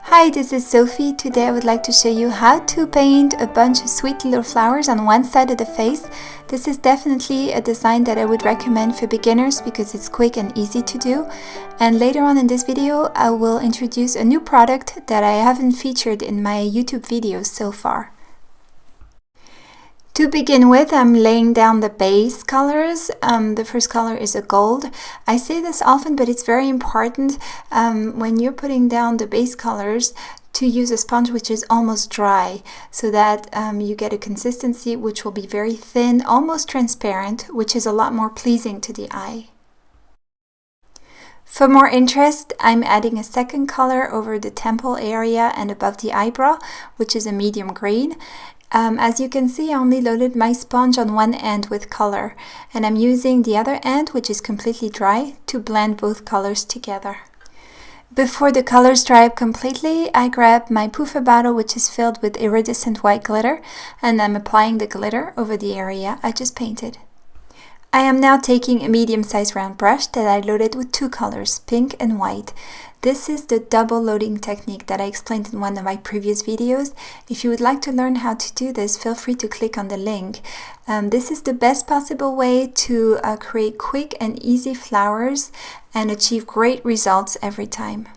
Hi, this is Sophie. Today I would like to show you how to paint a bunch of sweet little flowers on one side of the face. This is definitely a design that I would recommend for beginners because it's quick and easy to do. And later on in this video I will introduce a new product that I haven't featured in my YouTube videos so far. To begin with, I'm laying down the base colors. The first color is a gold. I say this often, but it's very important when you're putting down the base colors to use a sponge which is almost dry, so that you get a consistency which will be very thin, almost transparent, which is a lot more pleasing to the eye. For more interest, I'm adding a second color over the temple area and above the eyebrow, which is a medium green. As you can see, I only loaded my sponge on one end with color, and I'm using the other end, which is completely dry, to blend both colors together. Before the colors dry up completely, I grab my puffer bottle, which is filled with iridescent white glitter, and I'm applying the glitter over the area I just painted. I am now taking a medium-sized round brush that I loaded with two colors, pink and white. This is the double loading technique that I explained in one of my previous videos. If you would like to learn how to do this, feel free to click on the link. This is the best possible way to create quick and easy flowers and achieve great results every time.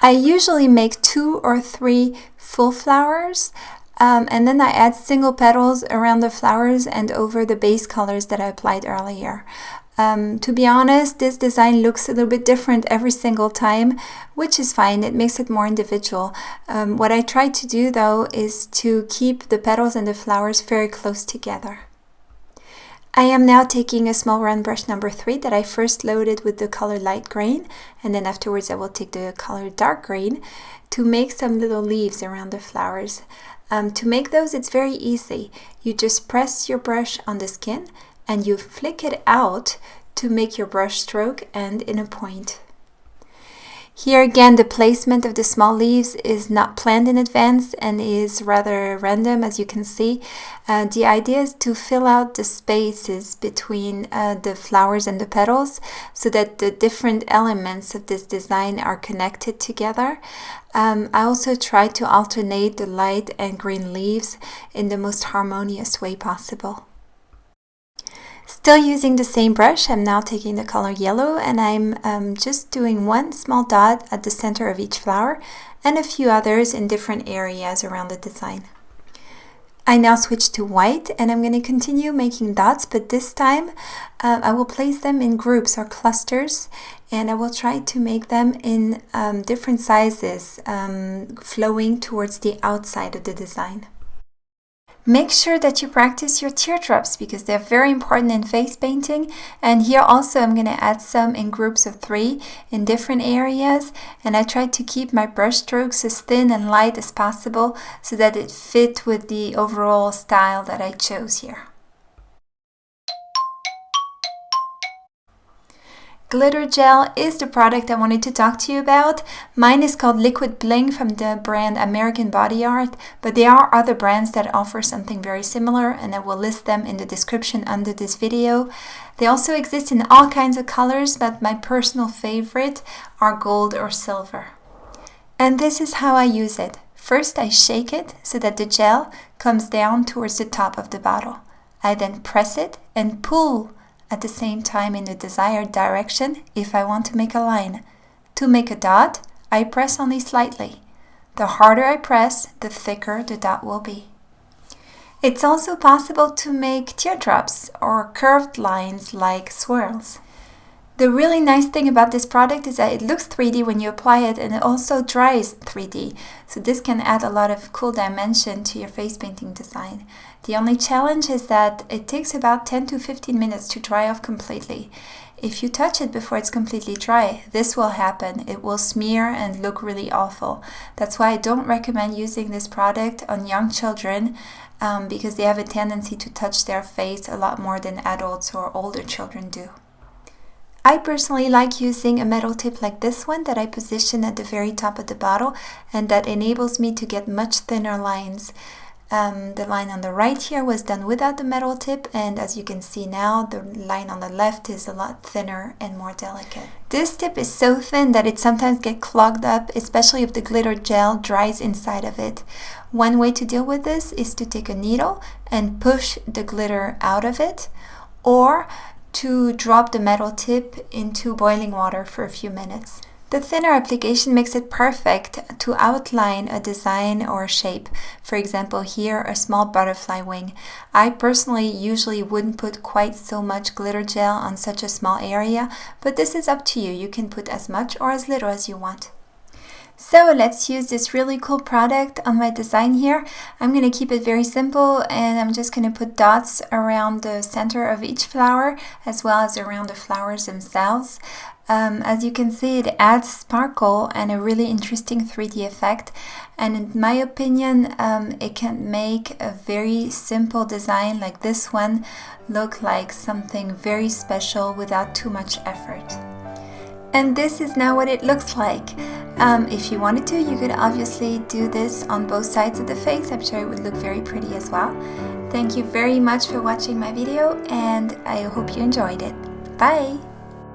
I usually make 2 or 3 full flowers. And then I add single petals around the flowers and over the base colors that I applied earlier. To be honest, this design looks a little bit different every single time, which is fine. It makes it more individual. What I try to do though is to keep the petals and the flowers very close together. I am now taking a small round brush number 3 that I first loaded with the color light green, and then afterwards I will take the color dark green to make some little leaves around the flowers. To make those, it's very easy. You just press your brush on the skin and you flick it out to make your brush stroke end in a point. Here again, the placement of the small leaves is not planned in advance and is rather random, as you can see. The idea is to fill out the spaces between the flowers and the petals so that the different elements of this design are connected together. I also try to alternate the light and green leaves in the most harmonious way possible. Still using the same brush, I'm now taking the color yellow and I'm just doing one small dot at the center of each flower and a few others in different areas around the design. I now switch to white and I'm going to continue making dots, but this time I will place them in groups or clusters, and I will try to make them in different sizes, flowing towards the outside of the design. Make sure that you practice your teardrops because they're very important in face painting, and here also I'm going to add some in groups of 3 in different areas, and I try to keep my brush strokes as thin and light as possible so that it fit with the overall style that I chose here. Glitter gel is the product I wanted to talk to you about. Mine is called Liquid Bling from the brand American Body Art, but there are other brands that offer something very similar, and I will list them in the description under this video. They also exist in all kinds of colors, but my personal favorite are gold or silver. And this is how I use it. First I shake it so that the gel comes down towards the top of the bottle. I then press it and pull at the same time in the desired direction if I want to make a line. To make a dot, I press only slightly. The harder I press, the thicker the dot will be. It's also possible to make teardrops or curved lines like swirls. The really nice thing about this product is that it looks 3D when you apply it, and it also dries 3D. So this can add a lot of cool dimension to your face painting design. The only challenge is that it takes about 10 to 15 minutes to dry off completely. If you touch it before it's completely dry, this will happen. It will smear and look really awful. That's why I don't recommend using this product on young children because they have a tendency to touch their face a lot more than adults or older children do. I personally like using a metal tip like this one that I position at the very top of the bottle, and that enables me to get much thinner lines. The line on the right here was done without the metal tip, and as you can see now, the line on the left is a lot thinner and more delicate. This tip is so thin that it sometimes gets clogged up, especially if the glitter gel dries inside of it. One way to deal with this is to take a needle and push the glitter out of it, or to drop the metal tip into boiling water for a few minutes. The thinner application makes it perfect to outline a design or a shape. For example, here a small butterfly wing. I personally usually wouldn't put quite so much glitter gel on such a small area, but this is up to you. You can put as much or as little as you want. So let's use this really cool product on my design here. I'm going to keep it very simple, and I'm just going to put dots around the center of each flower as well as around the flowers themselves. As you can see, it adds sparkle and a really interesting 3D effect, and in my opinion it can make a very simple design like this one look like something very special without too much effort. And this is now what it looks like. If you wanted to, you could obviously do this on both sides of the face. I'm sure it would look very pretty as well. Thank you very much for watching my video, and I hope you enjoyed it. Bye!